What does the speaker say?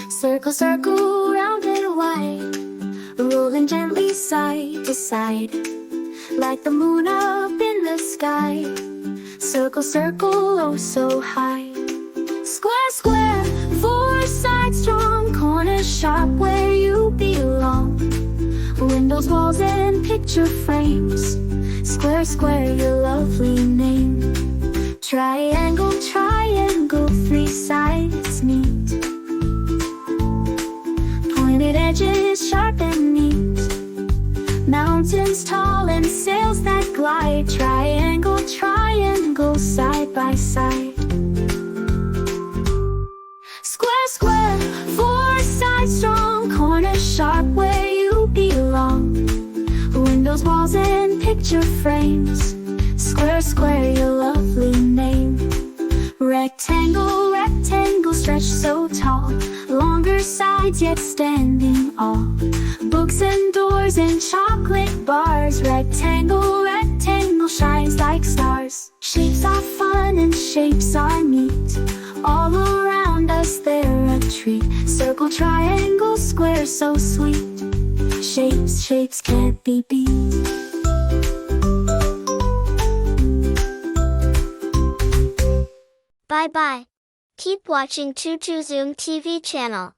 Circle, circle, round and wide, rolling gently side to side, like the moon up in the sky. Circle, circle, oh so high. Square, square, four sides strong, corners sharp where you belong. Windows, walls, and picture frames. Square, square, your lovely name. Triangle, triangle, three sides meet. Pointed edges, sharp and neat. Mountains tall and sails that glide. Triangle, triangle, side by side. Square, square, four sides strong, corners sharp where you belong. Windows, walls, and picture frames. Square, square, your lovely name. Rectangle, rectangle, stretch so tall, longer sides yet standing all. Books and doors and chocolate bars. Rectangle, rectangle, shines like stars. Shapes are fun and shapes are neat. All around us they're a treat. Circle, triangle, square, so sweet. Shapes, shapes can't be beat. Bye bye. Keep watching TuTuZoom TV channel.